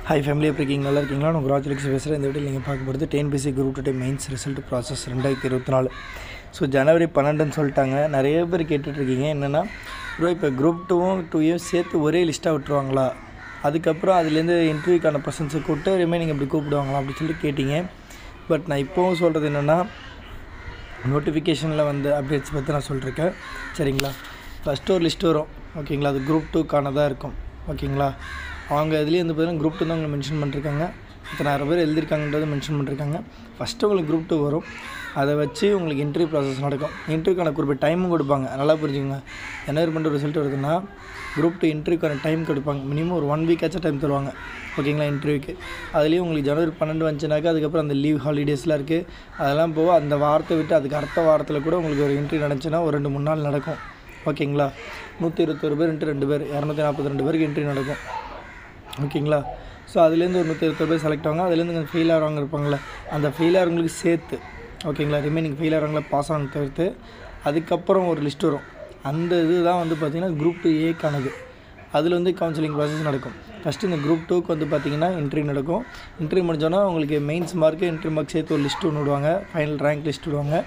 Hi family எப்படி இருக்கீங்க? நல்லா இருக்கீங்களா? நான் ராஜலக்ஷ்மி பேசுகிறேன். இந்த வீடியோவில் நீங்கள் பார்க்க போகிறது TNPSC group 2 mains result process 2024. So ஜனவரி 12ன்னு சொல்லிட்டாங்க. நிறைய பேர் கேட்டுட்ருக்கீங்க என்னென்னா ப்ரோ இப்போ குரூப் 2வும் 2யும் சேர்த்து ஒரே லிஸ்ட்டாக விட்டுருவாங்களா, அதுக்கப்புறம் அதுலேருந்து இன்டர்வியூக்கான பர்சன்ஸை கூப்பிட்டு ரிமைனிங் எப்படி கூப்பிடுவாங்களா அப்படின்னு சொல்லிட்டு கேட்டிங்க. பட் நான் இப்போவும் சொல்கிறது என்னென்னா நோட்டிஃபிகேஷனில் வந்து அப்டேட்ஸ் பற்றி நான் சொல்லியிருக்கேன். சரிங்களா? ஃபஸ்ட்டு ஒரு லிஸ்ட் வரும், ஓகேங்களா? அது குரூப் 2க்கானதாக இருக்கும், ஓகேங்களா? அவங்க இதுலேயே வந்து பார்த்தீங்கன்னா குரூப் 2 தான் அவங்க மென்ஷன் பண்ணியிருக்காங்க. இத்தனாயிரம் பேர் எழுதியிருக்காங்கன்றது மென்ஷன் பண்ணியிருக்காங்க. ஃபஸ்ட்டு உங்களுக்கு குரூப் 2 வரும், அதை வச்சு உங்களுக்கு இன்டர்வியூ ப்ராசஸ் நடக்கும். இன்டர்வியூக்கான குறிப்பிட்ட டைமும் கொடுப்பாங்க. நல்லா புரிஞ்சுக்கோங்க. ஜனவரி 12 ரிசல்ட் வருதுன்னா குரூப் 2 இன்டர்வியூக்கான டைம் கொடுப்பாங்க. மினிமம் ஒரு 1 வீக்காச்சும் டைம் தருவாங்க, ஓகேங்களா? இன்டர்வியூக்கு அதுலேயும் உங்களுக்கு ஜனவரி 12 வந்துச்சுனாக்கா அதுக்கப்புறம் அந்த லீவ் ஹாலிடேஸ்லாம் இருக்குது, அதெல்லாம் போக அந்த வாரத்தை விட்டு அதுக்கு அடுத்த வாரத்தில் கூட உங்களுக்கு ஒரு இன்டர்வியூ நடந்துச்சுன்னா ஒரு 2-3 நாள் நடக்கும், ஓகேங்களா? 121 பேர் இன்ட்டு 2 பேர் 242 பேருக்கு இன்டர்வியூ நடக்கும், ஓகேங்களா? ஸோ அதுலேருந்து ஒரு 120 பேர் செலக்ட் ஆவாங்க. அதுலேருந்து கொஞ்சம் ஃபெயில் ஆகிறவங்க இருப்பாங்களே, அந்த ஃபெயில் ஆகிறவங்களுக்கு சேர்த்து, ஓகேங்களா? ரிமைனிங் ஃபெயில் ஆகிறவங்கள பாஸ் ஆனது தவிர்த்து அதுக்கப்புறம் ஒரு லிஸ்ட் வரும். அந்த இது தான் வந்து பார்த்திங்கன்னா குரூப் 2ஏக்கானது. அதில் வந்து கவுன்சிலிங் ப்ராசஸ் நடக்கும். ஃபஸ்ட்டு இந்த குரூப் 2க்கு வந்து பார்த்திங்கன்னா இன்டர்வியூ நடக்கும். இன்டர்வியூ முடிஞ்சோன்னா உங்களுக்கு மெயின்ஸ் மார்க்கு இன்டர்வியூ மார்க் சேர்த்து ஒரு லிஸ்ட் ஒன்று விடுவாங்க, ஃபைனல் ரேங்க் லிஸ்ட் விடுவாங்க.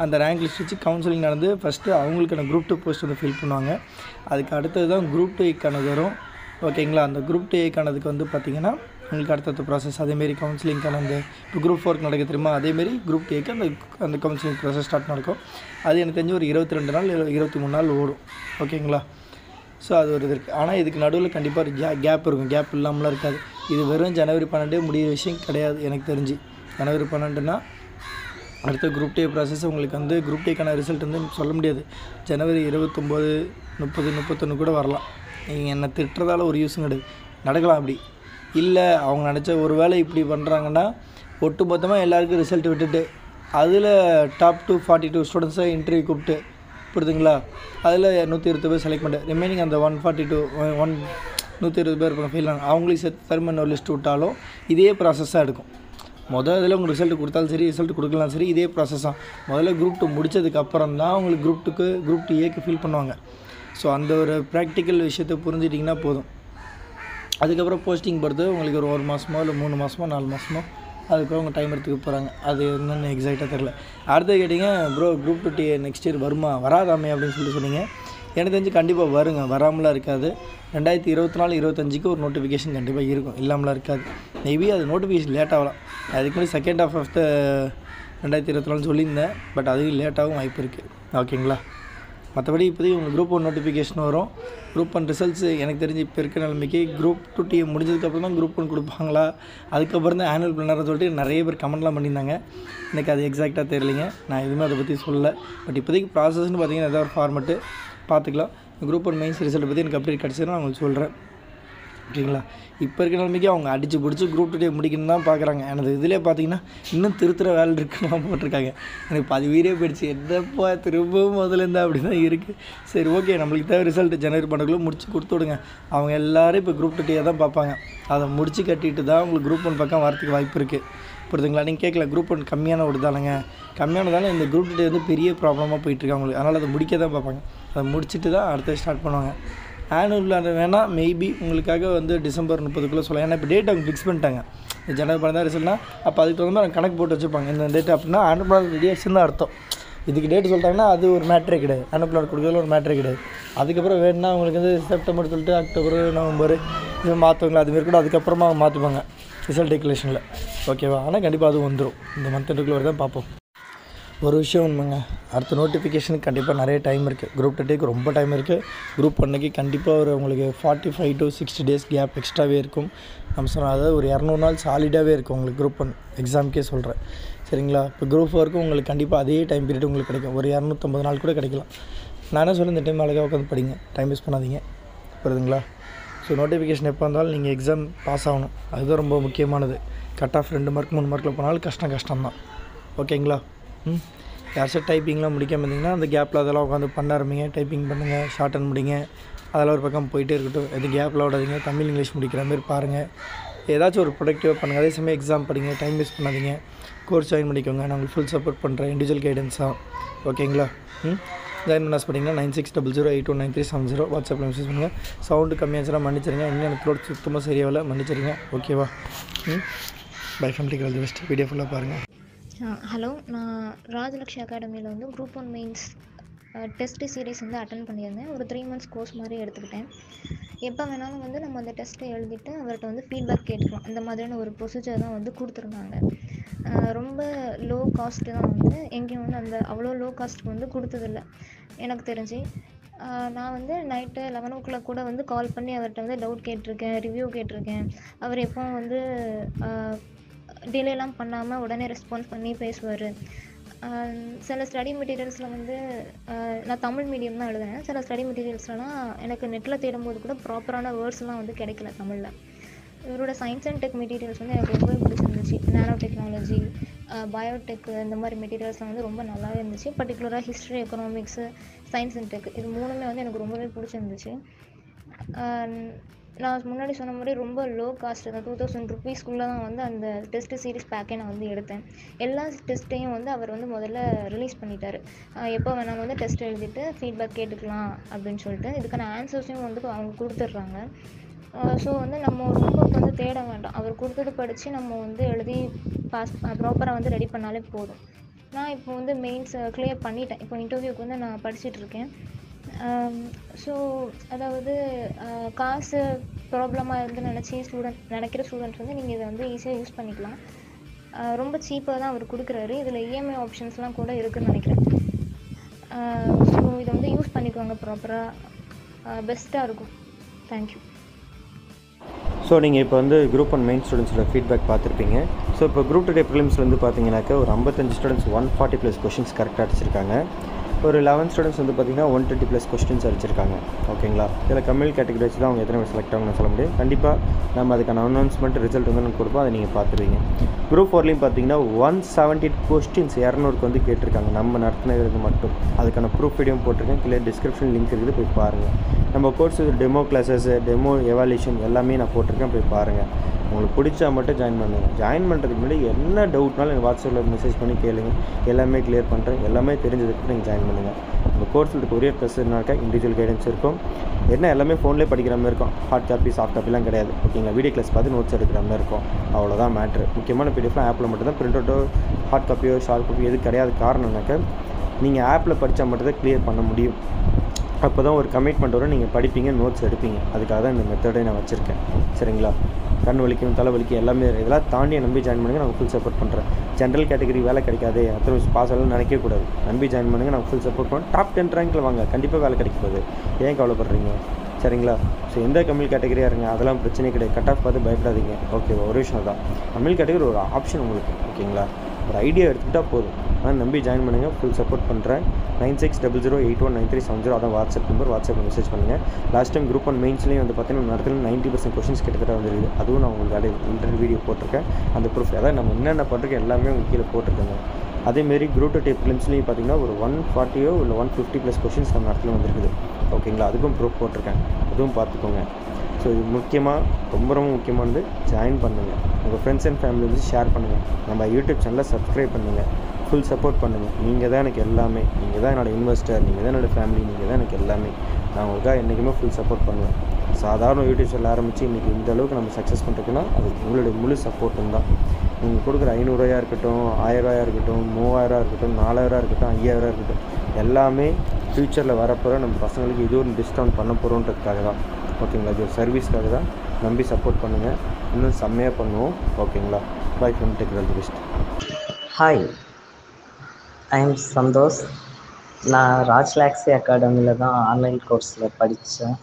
அந்த ரேங்க் லிஸ்ட் வச்சு கவுன்சிலிங் நடந்து ஃபஸ்ட்டு அவங்களுக்கான குரூப் 2 போஸ்ட் வந்து ஃபில் பண்ணுவாங்க. அதுக்கு அடுத்தது தான் குரூப் 2ஏக்கானது வரும், ஓகேங்களா? அந்த குரூப் 2ஏக்கானதுக்கு வந்து பார்த்திங்கன்னா உங்களுக்கு அடுத்தடுத்த ப்ராசஸ் அதேமாரி கவுன்சிலிங்க்கான அந்த இப்போ குரூப் 4க்கு நடக்க தெரியுமா, அதேமாரி குரூப் 2ஏக்கு அந்த கவுன்சிலிங் ப்ராசஸ் ஸ்டார்ட் நடக்கும். அது எனக்கு தெரிஞ்சு ஒரு 22 நாள் 23 நாள் ஓடும், ஓகேங்களா? ஸோ அது ஒரு இது இருக்குது. ஆனால் இதுக்கு நடுவில் கண்டிப்பாக ஒரு கேப் இருக்கும். கேப் இல்லாமலாம் இருக்காது. இது வெறும் ஜனவரி 12 முடிகிற விஷயம் கிடையாது எனக்கு தெரிஞ்சு. ஜனவரி 12னா அடுத்த குரூப் 2 ப்ராசஸ் உங்களுக்கு வந்து குரூப் 2க்கான ரிசல்ட் வந்து சொல்ல முடியாது. ஜனவரி 29, 30, 31 கூட வரலாம். நீங்கள் என்ன திட்டுறதால ஒரு யூஸும் கிடையாது. நடக்கலாம் அப்படி இல்லை. அவங்க நினச்ச ஒரு வேளை இப்படி பண்ணுறாங்கன்னா ஒட்டு மொத்தமாக எல்லாருக்கும் ரிசல்ட் விட்டுட்டு அதில் டாப் 242 ஸ்டூடெண்ட்ஸை இன்டர்வியூ கூப்பிட்டு புரியுதுங்களா, அதில் 120 பேர் செலக்ட் பண்ணிட்டு ரிமைனிங் அந்த 120 பேர் இருப்பாங்க ஃபெயில் ஆனாங்க, அவங்களுக்கு சேர்த்து திரும்ப இன்னொரு லிஸ்ட் விட்டாலும் இதே ப்ராசஸ் தான் எடுக்கும். இதில் உங்களுக்கு ரிசல்ட் கொடுத்தாலும் சரி, ரிசல்ட் கொடுக்கலாம் சரி, இதே ப்ராசஸ் தான். முதல்ல குரூப் 2 முடித்ததுக்கப்புறம் தான் உங்களுக்கு குரூப் 2ஏக்கு ஃபில் பண்ணுவாங்க. ஸோ அந்த ஒரு ப்ராக்டிக்கல் விஷயத்தை புரிஞ்சிட்டிங்கன்னா போதும். அதுக்கப்புறம் போஸ்டிங் பொறுத்து உங்களுக்கு ஒரு 1 மாதமோ இல்லை 3 மாதமோ 4 மாதமோ அதுக்கப்புறம் அவங்க டைம் எடுத்துக்க போகிறாங்க. அது என்னென்னு எக்ஸாக்டாக தெரில. அடுத்து கேட்டிங்க ப்ரோ குரூப் 2 நெக்ஸ்ட் இயர் வருமா வராதாமே அப்படின்னு சொல்லி சொன்னீங்க. எனக்கு தெரிஞ்சு கண்டிப்பாக வருங்க, வராமலாம் இருக்காது. 2024-25க்கு ஒரு நோட்டிஃபிகேஷன் கண்டிப்பாக இருக்கும், இல்லாமலாம் இருக்காது. மேபி அது நோட்டிஃபிகேஷன் லேட் ஆகலாம். அதுக்கு முன்னாடி செகண்ட் ஹாஃப் ஆஃப் 2024 சொல்லியிருந்தேன். பட் அதுவும் லேட்டாகவும் வாய்ப்பு இருக்குது, ஓகேங்களா? மற்றபடி இப்போதைக்கு உங்களுக்கு குரூப் 1 நோட்டிஃபிகேஷன் வரும். குரூப் 1 ரிசல்ட்ஸ் எனக்கு தெரிஞ்சு இப்போ இருக்க நிலைமைக்கு குரூப் 2 முடிஞ்சதுக்கப்புறம் தான் குரூப் 1 கொடுப்பாங்களா, அதுக்கப்புறம் தான் ஆனுவல் பிளானர்னு சொல்லிட்டு நிறைய பேர் கமெண்ட்லாம் பண்ணியிருந்தாங்க. எனக்கு அது எக்ஸாக்டாக தெரியலைங்க, நான் எதுவுமே அதை பற்றி சொல்லலை. பட் இப்போதைக்கு ப்ராசஸ்ன்னு பார்த்தீங்கன்னா ஏதாவது ஒரு ஃபார்மெட்டு பார்த்துக்கலாம். குரூப் 1 மெயின்ஸ் ரிசல்ட் பற்றி எனக்கு அப்டேட் கிடச்சிதுன்னா நான் உங்களுக்கு சொல்கிறேன், ஓகேங்களா? இப்போ இருக்கிற நிலைமைக்கு அவங்க அடித்து பிடிச்சி குரூப் 2 முடிக்கணும்னு தான் பார்க்குறாங்க. எனது இதிலே பார்த்தீங்கன்னா இன்னும் திருத்துற வேலை இருக்குன்னு போட்டிருக்காங்க. எனக்கு பாதி வீடியோ போயிடுச்சு, என்னப்பா திரும்பவும் முதலேருந்து அப்படி தான் இருக்குது. சரி ஓகே, நம்மளுக்கு தேவை ரிசல்ட் ஜனவரி 12 முடிச்சு கொடுத்து விடுங்க. அவங்க எல்லோரும் இப்போ குரூப் 2 தான் பார்ப்பாங்க. அதை முடிச்சு கட்டிட்டு தான் உங்களுக்கு குரூப் 1 பக்கம் வரத்துக்கு வாய்ப்பு இருக்குது, புரியுதுங்களா? நீங்கள் கேட்கல குரூப் 1 கம்மியான விடுதானுங்க, கம்மியானதால இந்த குரூப் 2 வந்து பெரிய ப்ராப்ளமாக போயிட்டுருக்கு அவங்களுக்கு. அதனால் அதை முடிக்க தான் பார்ப்பாங்க. அதை முடிச்சுட்டு தான் அடுத்து ஸ்டார்ட் பண்ணுவாங்க. ஆனுவல் பிளான் வேணால் மேபி உங்களுக்காக வந்து டிசம்பர் 30க்குள்ளே சொல்லலாம். ஏன்னா இப்போ டேட் அவங்க ஃபிக்ஸ் பண்ணிட்டாங்க. ஜனவரி 12 ரிசல்ட்னா அப்போ அதுக்கு தகுந்த மாதிரி கணக்கு போட்டு வச்சுருப்பாங்க. இந்த டேட் அப்படின்னா ஆனுவல் பிளான் ரெடி ஆச்சுன்னு தான் அர்த்தம். இதுக்கு டேட் சொல்லிட்டாங்கன்னா அது ஒரு மேட்ரே கிடையாது, ஆனுவல் பிளான் கொடுக்குறதுல ஒரு மேட்ரே கிடையாது. அதுக்கப்புறம் வேணுன்னா உங்களுக்கு வந்து செப்டம்பர் சொல்லிட்டு அக்டோபர் நவம்பர் இது மாற்றுவாங்களா, அதுமாரி கூட அதுக்கப்புறமா மாற்றுவாங்க ரிசல்ட் டெக்லேஷனில், ஓகேவா? ஆனால் கண்டிப்பாக அது வந்துடும். இந்த மந்த் எண்டுக்குள்ளே தான் பார்ப்போம். ஒரு விஷயம் உண்மைங்க, அடுத்த நோட்டிஃபிகேஷனுக்கு கண்டிப்பாக நிறைய டைம் இருக்குது. குரூப் 2க்கு ரொம்ப டைம் இருக்குது. குரூப் 1க்கு கண்டிப்பாக ஒரு உங்களுக்கு 45 to 60 days கேப் எக்ஸ்ட்ராவே இருக்கும். நம்ம சொன்னால் அதாவது ஒரு 200 நாள் சாலிடாகவே இருக்கும் உங்களுக்கு குரூப் 1 எக்ஸாமுக்கே சொல்கிறேன், சரிங்களா? இப்போ குரூப் 4க்கும் உங்களுக்கு கண்டிப்பாக அதே டைம் பீரியட் உங்களுக்கு கிடைக்கும். ஒரு 250 நாள் கூட கிடைக்கலாம். நான் என்ன சொல்ல, இந்த டைம் அழகாக உட்காந்து படிங்க, டைம் வேஸ்ட் பண்ணாதீங்க, புரியுதுங்களா? ஸோ நோட்டிஃபிகேஷன் எப்போ வந்தாலும் நீங்கள் எக்ஸாம் பாஸ் ஆகணும், அதுதான் ரொம்ப முக்கியமானது. கட் ஆஃப் 2 மார்க் 3 மார்க்கில் போனாலும் கஷ்டம்தான், ஓகேங்களா? யாராச்சும் டைப்பிங்லாம் முடிக்காமல் இருந்தீங்கன்னா அந்த கேப்பில் அதெல்லாம் உட்காந்து பண்ண ஆரம்பிங்க. டைப்பிங் பண்ணுங்கள், ஷார்ட் அண்ட் முடிங்க, அதெல்லாம் ஒரு பக்கம் போயிட்டே இருக்கட்டும். எது கேப்பில் விடாதீங்க. தமிழ் இங்கிலீஷ் முடிக்கிற மாதிரி பாருங்கள். ஏதாச்சும் ஒரு ப்ரொடக்டிவாக பண்ணுங்கள். அதே சமயம் எக்ஸாம் படிங்க, டைம் வேஸ்ட் பண்ணாதீங்க. கோர்ஸ் ஜாயின் பண்ணிக்கோங்க, நான் உங்களுக்கு ஃபுல் சப்போர்ட் பண்ணுறேன் இண்டிவிஜுவல் கைடன்ஸாக, ஓகேங்களா? ஜாயின் பண்ணாஸ் பண்ணிங்கன்னா 9600819370 வாட்ஸ்அப்பில் மெசேஜ் பண்ணுங்கள். சவுண்டு கம்மியாச்சுன்னா மன்னிச்சிருங்க. இன்னும் எனக்கு த்ரோட் சுத்தமாக சரியாகல, மன்னிச்சிருங்க. ஓகேவா? Bye family all the best. Video ஃபுல்லாக பாருங்கள். ஹலோ, நான் ராஜலக்ஷ்மி அகாடமியில் வந்து குரூப் 1 மெயின்ஸ் டெஸ்ட்டு சீரீஸ் வந்து அட்டன் பண்ணியிருந்தேன். ஒரு 3 months கோர்ஸ் மாதிரி எடுத்துக்கிட்டேன். எப்போ வேணாலும் வந்து நம்ம அந்த டெஸ்ட்டை எழுதிட்டு அவர்கிட்ட வந்து ஃபீட்பேக் கேட்டுக்கலாம். அந்த மாதிரியான ஒரு ப்ரொசீஜர் தான் வந்து கொடுத்துருந்தாங்க. ரொம்ப லோ காஸ்ட்டு தான் வந்து எங்கேயும் வந்து அந்த அவ்வளோ லோ காஸ்ட்டுக்கு வந்து கொடுத்ததில்ல எனக்கு தெரிஞ்சு. நான் வந்து நைட்டு 11 கூட வந்து கால் பண்ணி அவர்கிட்ட வந்து டவுட் கேட்டிருக்கேன், ரிவ்யூ கேட்டிருக்கேன். அவர் எப்போவும் வந்து டிலேலாம் பண்ணாமல் உடனே ரெஸ்பான்ஸ் பண்ணி பேசுவார். சில ஸ்டடி மெட்டீரியல்ஸில் வந்து நான் தமிழ் மீடியம் தான் எழுதினேன். சில ஸ்டடி மெட்டீரியல்ஸ்லாம் எனக்கு நெட்டில் தேடும்போது கூட ப்ராப்பரான வேர்ட்ஸ்லாம் வந்து கிடைக்கல தமிழில். இவரோட சயின்ஸ் அண்ட் டெக் மெட்டீரியல்ஸ் வந்து எனக்கு ரொம்பவே பிடிச்சிருந்துச்சு. நானோ டெக்னாலஜி, பயோடெக் இந்த மாதிரி மெட்டீரியல்ஸ்லாம் வந்து ரொம்ப நல்லாவே இருந்துச்சு. பர்டிகுலராக history, economics, science and tech இது 3மே வந்து எனக்கு ரொம்பவே பிடிச்சிருந்துச்சு. நான் முன்னாடி சொன்ன மாதிரி ரொம்ப லோ காஸ்ட் தான், 2000 ருபீஸ்க்குள்ளே தான் வந்து அந்த டெஸ்ட்டு சீரிஸ் பேக்கே நான் வந்து எடுத்தேன். எல்லா டெஸ்ட்டையும் வந்து அவர் வந்து முதல்ல ரிலீஸ் பண்ணிட்டார். எப்போ வேணாலும் வந்து டெஸ்ட் எழுதிட்டு ஃபீட்பேக் கேட்டுக்கலாம் அப்படின்னு சொல்லிட்டு இதுக்கான ஆன்சர்ஸையும் வந்து அவங்க கொடுத்துட்றாங்க. ஸோ வந்து நம்ம ரொம்ப வந்து தேட வேண்டாம். அவர் கொடுத்தது படித்து நம்ம வந்து எழுதி பாஸ் ப்ராப்பராக வந்து ரெடி பண்ணாலே போதும். நான் இப்போ வந்து மெயின்ஸ் கிளியர் பண்ணிட்டேன். இப்போ இன்டர்வியூக்கு வந்து நான் படிச்சுட்ருக்கேன். ஸோ அதாவது காசு ப்ராப்ளமாக இருந்து நினைக்கிற ஸ்டூடெண்ட்ஸ் வந்து நீங்கள் இதை வந்து ஈஸியாக யூஸ் பண்ணிக்கலாம். ரொம்ப சீப்பாக தான் அவர் கொடுக்குறாரு. இதில் இஎம்ஐ ஆப்ஷன்ஸ்லாம் கூட இருக்குதுன்னு நினைக்கிறேன். ஸோ இதை வந்து யூஸ் பண்ணிக்கோங்க, ப்ராப்பராக பெஸ்ட்டாக இருக்கும். தேங்க்யூ. ஸோ நீங்கள் இப்போ வந்து குரூப் 1 மெயின் ஸ்டூடெண்ட்ஸோட ஃபீட்பேக் பார்த்துருப்பீங்க. ஸோ இப்போ குரூப் 2 ப்ரிலிம்ஸில் வந்து பார்த்தீங்கன்னாக்கா ஒரு 55 ஸ்டூடெண்ட்ஸ் 140+ கொஷின்ஸ் கரெக்டாக அடிச்சிருக்காங்க. ஒரு 11 ஸ்டூடெண்ட்ஸ் வந்து பார்த்திங்கன்னா 120+ கொஸ்டின்ஸ் அடிச்சிருக்காங்க. ஓகேங்களா? இதில் கம்யூனல் கேட்டகரி வச்சு தான் அவங்க எத்தனை பேர் செலக்ட் ஆகணும்னு சொல்ல முடியும். கண்டிப்பாக நம்ம அதுக்கான அனௌன்ஸ்மெண்ட் ரிசல்ட் வந்து நம்ம கொடுப்போம், அதை நீங்கள் பார்த்துருவீங்க. குரூப் 4லையும் பார்த்தீங்கன்னா 170 கொஸ்டின்ஸ் 200க்கு வந்து கேட்டிருக்காங்க நம்ம நடத்தினது மட்டும். அதுக்கான ப்ரூஃப் வீடியோ போட்டிருக்கேன், கீழே டிஸ்கிரிப்ஷன் லிங்க் இருக்குது, போய் பாருங்கள். நம்ம course demo classes, demo evaluation எல்லாமே நான் போட்டிருக்கேன், போய் பாருங்கள். உங்களுக்கு பிடிச்சா மட்டும் ஜாயின் பண்ணுங்கள். ஜாயின் பண்ணுறதுக்கு முன்னாடி என்ன டவுட்னாலும் எனக்கு வாட்ஸ்அப்பில் மெசேஜ் பண்ணி கேளுங்க, எல்லாமே கிளியர் பண்ணுறேன். எல்லாமே தெரிஞ்சதுக்கு நீங்கள் ஜாயின் பண்ணுங்கள். உங்கள் கோர்ஸில் கொரியர் ப்ளஸ்னாக்கா இண்டிவிஜுவல் கைடன்ஸ் இருக்கும். என்ன எல்லாமே ஃபோன்லேயே படிக்கிற மாதிரி இருக்கும். ஹார்ட் காப்பி சாஃப்ட் காப்பிலாம் கிடையாது. ஓகேங்களா? வீடியோ கிளாஸ் பார்த்து நோட்ஸ் எடுக்கிற மாதிரி இருக்கும். அவ்வளோதான் மேட்ரு. முக்கியமான பிடிஎஃப்லாம் ஆப்பில் மட்டும்தான். பிரிண்ட் அவுட்டோ ஹார்ட் காப்பியோ ஷார்ட் காப்பியோ எது கிடையாது. காரணம்னாக்கா நீங்கள் ஆப்பில் படித்தா மட்டும்தான் கிளியர் பண்ண முடியும். அப்போ தான் ஒரு கமிட்மெண்ட் வரும், நீங்கள் படிப்பீங்க, நோட்ஸ் எடுப்பீங்க. அதுக்காக தான் இந்த மெத்தடை நான் வச்சுருக்கேன். சரிங்களா? கண் வலிக்கும், தலை வலிக்கும், எல்லாமே இதெல்லாம் தாண்டி நம்பி ஜாயின் பண்ணுங்கள். நான் ஃபுல் சப்போர்ட் பண்ணுறேன். ஜென்ரல் கேட்டகரி வேலை கிடைக்காது, அத்தனை பாஸ் ஆகலாம் நினைக்கக்கூடாது. நம்பி ஜாயின் பண்ணுங்கள், நான் ஃபுல் சப்போர்ட் பண்ணுறேன். டாப் 10 ரேங்கில் வாங்க, கண்டிப்பாக வேலை கிடைக்க போகுது. ஏன் கவலைப்படுறீங்க? சரிங்களா? ஸோ எந்த கம்யூனல் கேட்டகரியாக இருங்க, அதெல்லாம் பிரச்சனையே கிடையாது. கட் ஆஃப் பார்த்து பயப்படாதீங்க. ஓகேவா? ஒரு விஷயம் தான், கம்யூனல் கேட்டகரி ஒரு ஆப்ஷன் உங்களுக்கு. ஓகேங்களா? ஒரு ஐடியா எடுத்துக்கிட்டால் போதும். ஆனால் நம்பி ஜாயின் பண்ணுங்கள், ஃபுல் சப்போர்ட் பண்ணுறேன். 9600819370 அதான் வாட்ஸ்அப் நம்பர். வாட்ஸ்அப்பில் மெசேஜ் பண்ணுங்கள். லாஸ்ட் டைம் குரூப் 1 மெயின்ஸ்லேயும் வந்து பார்த்தீங்கன்னா நடத்துல 90% கொஷின்ஸ் கிட்டத்தட்ட வந்துருக்குது. அதுவும் நான் உங்களுக்கு ஆல்ரெடி வீடியோ போட்டிருக்கேன். அந்த ப்ரூஃப் அதாவது நம்ம என்னென்ன பண்ணுறோம் எல்லாமே உங்களுக்கு கீழே போட்டிருக்கேங்க. அதேமாரி குரூப் 2 ப்ரிலிம்ஸ்லேயும் பார்த்தீங்கன்னா ஒரு 140 இல்லை 150+ கொஷின்ஸ் நம்ம இடத்துல வந்துருக்குது. ஓகேங்களா? அதுக்கும் ப்ரூஃப் போட்டிருக்கேன், அதுவும் பார்த்துக்கோங்க. ஸோ இது முக்கியமாக ரொம்ப முக்கியமானது, ஜாயின் பண்ணுங்கள். உங்கள் ஃப்ரெண்ட்ஸ் அண்ட் ஃபேமிலி வந்து ஷேர் பண்ணுங்கள். நம்ம யூடியூப் சேனலை சப்ஸ்கிரைப் பண்ணுங்கள். ஃபுல் சப்போர்ட் பண்ணுங்கள். நீங்கள் தான் எனக்கு எல்லாமே. நீங்கள் தான் என்னோடய இன்வெஸ்டர், நீங்கள் தான் என்னோடய ஃபேமிலி, நீங்கள் தான் எனக்கு எல்லாமே. நான் உங்களுக்காக என்றைக்குமே ஃபுல் சப்போர்ட் பண்ணுவேன். சாதாரண யூடியூப் சேனல் ஆரம்பித்து இன்றைக்கி இந்த அளவுக்கு நம்ம சக்ஸஸ் பண்ணுறதுக்குன்னா அது உங்களுடைய முழு சப்போர்ட்டும் தான். நீங்கள் கொடுக்குற 500 ரூபாயாக இருக்கட்டும், 1000 ரூபாயாக இருக்கட்டும், 3000 இருக்கட்டும், 4000 இருக்கட்டும், 5000 இருக்கட்டும், எல்லாமே ஃப்யூச்சரில் வரப்போகிற நம்ம பசங்களுக்கு இது ஒரு டிஸ்கவுண்ட் பண்ண போகிறோன்றதுக்காக தான். ஓகேங்களா? இது ஒரு சர்வீஸ்க்காக தான். நம்பி சப்போர்ட் பண்ணுங்கள். இன்னும் செம்மையாக பண்ணுவோம். ஓகேங்களா? Bye from tech all the best. Hi, I am Santhosh. நான் ராஜ்லக்ஷ்மி அகாடமியில் தான் ஆன்லைன் கோர்ஸில் படித்தேன்.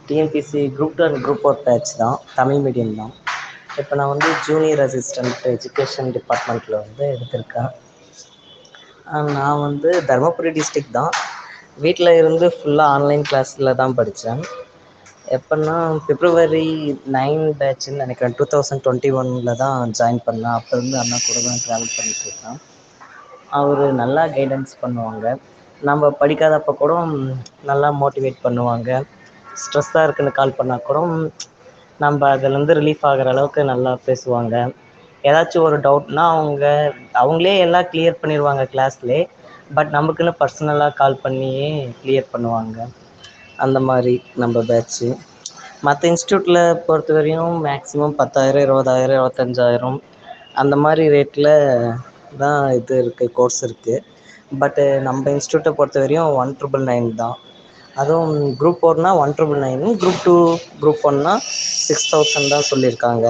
TNPSC group 2 and group 4 batch தான், தமிழ் மீடியம் தான். இப்போ நான் வந்து ஜூனியர் அசிஸ்டண்ட் எஜுகேஷன் டிபார்ட்மெண்ட்டில் வந்து எடுத்திருக்கேன். நான் வந்து தருமபுரி டிஸ்ட்ரிக்ட் தான். வீட்டில் இருந்து ஃபுல்லாக ஆன்லைன் கிளாஸில் தான் படித்தேன். எப்போன்னா February 9 பேட்சுன்னு நினைக்கிறேன். 2021 தான் ஜாயின் பண்ணேன். அப்போ இருந்து அண்ணா கூட தான் ட்ராவல் பண்ணிகிட்ருக்கேன். அவர் நல்லா கைடன்ஸ் பண்ணுவாங்க. நம்ம படிக்காதப்போ கூட நல்லா மோட்டிவேட் பண்ணுவாங்க. ஸ்ட்ரெஸ்ஸாக இருக்குன்னு கால் பண்ணால் கூட நம்ம அதுலேருந்து ரிலீஃப் ஆகிற அளவுக்கு நல்லா பேசுவாங்க. ஏதாச்சும் ஒரு டவுட்னா அவங்களே எல்லாம் கிளியர் பண்ணிடுவாங்க கிளாஸ்லேயே. பட் நமக்குன்னு பர்சனலாக கால் பண்ணியே கிளியர் பண்ணுவாங்க. அந்த மாதிரி நம்ம பேட்ச்சு. மற்ற இன்ஸ்டியூட்டில் பொறுத்த வரையும் மேக்ஸிமம் 10,000 20,000 25,000 அந்த மாதிரி ரேட்டில் தான் இது இருக்குது, கோர்ஸ் இருக்குது. பட்டு நம்ம இன்ஸ்டியூட்டை பொறுத்த வரையும் 1,999 தான். அதுவும் குரூப் 4னா 1,999, குரூப் 2 குரூப் 1னா 6,000 தான் சொல்லியிருக்காங்க.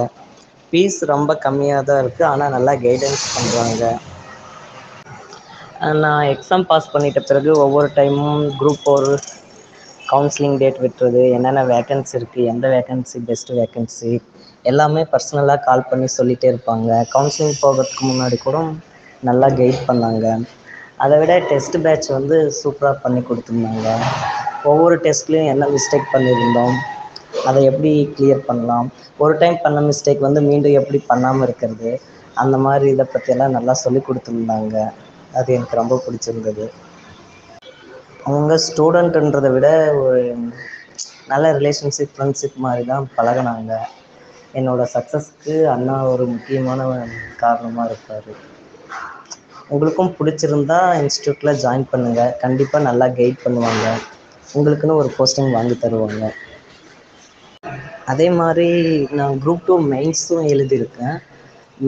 ஃபீஸ் ரொம்ப கம்மியாக தான் இருக்குது, ஆனால் நல்லா கைடன்ஸ் பண்ணுறாங்க. நான் எக்ஸாம் பாஸ் பண்ணிட்ட பிறகு ஒவ்வொரு டைமும் குரூப் 4 கவுன்சிலிங் டேட் விட்டுறது, என்னென்ன வேக்கன்சி இருக்குது, எந்த வேக்கன்சி பெஸ்ட்டு வேக்கன்சி எல்லாமே பர்சனலாக கால் பண்ணி சொல்லிகிட்டே இருப்பாங்க. கவுன்சிலிங் போகிறதுக்கு முன்னாடி கூட நல்லா கைட் பண்ணாங்க. அதை விட டெஸ்ட் பேட்ச் வந்து சூப்பராக பண்ணி கொடுத்துருந்தாங்க. ஒவ்வொரு டெஸ்ட்லேயும் என்ன மிஸ்டேக் பண்ணியிருந்தோம், அதை எப்படி கிளியர் பண்ணலாம், ஒரு டைம் பண்ண மிஸ்டேக் வந்து மீண்டும் எப்படி பண்ணாமல் இருக்கிறது, அந்த மாதிரி இதை பற்றியெல்லாம் நல்லா சொல்லி கொடுத்துருந்தாங்க. அது எனக்கு ரொம்ப பிடிச்சிருந்தது. அவங்க ஸ்டூடெண்ட்டுன்றதை விட ஒரு நல்ல ரிலேஷன்ஷிப் ஃப்ரெண்ட்ஷிப் மாதிரி தான் பழகினாங்க. என்னோடய சக்ஸஸ்க்கு அண்ணா ஒரு முக்கியமான காரணமாக இருப்பார். உங்களுக்கும் பிடிச்சிருந்தா இன்ஸ்டியூட்டில் ஜாயின் பண்ணுங்கள், கண்டிப்பாக நல்லா கைட் பண்ணுவாங்க, உங்களுக்குன்னு ஒரு போஸ்டிங் வாங்கி தருவாங்க. அதே மாதிரி நான் குரூப் 2 மெயின்ஸும் எழுதியிருக்கேன்.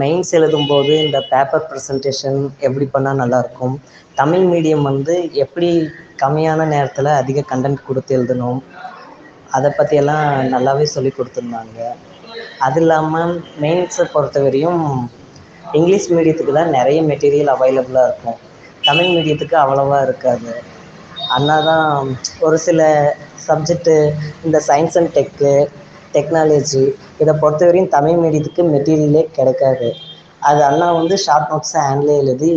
மெயின்ஸ் எழுதும்போது இந்த பேப்பர் ப்ரெசன்டேஷன் எப்படி பண்ணால் நல்லாயிருக்கும், தமிழ் மீடியம் வந்து எப்படி கம்மியான நேரத்தில் அதிக கண்டென்ட் கொடுத்து எழுதணும், அதை பற்றியெல்லாம் நல்லாவே சொல்லி கொடுத்துருந்தாங்க. அது இல்லாமல் மெயின்ஸை பொறுத்த வரையும் இங்கிலீஷ் மீடியத்துக்கு தான் நிறைய மெட்டீரியல் அவைலபிளாக இருக்கும், தமிழ் மீடியத்துக்கு அவ்வளோவா இருக்காது. அண்ணா தான் ஒரு சில சப்ஜெக்டு, இந்த சயின்ஸ் அண்ட் டெக்னாலஜி இதை பொறுத்த வரையும் தமிழ் மீடியத்துக்கு மெட்டீரியலே கிடைக்காது. அது அண்ணா வந்து ஷார்ட் நோட்ஸை ஹேண்ட்லேயே எழுதி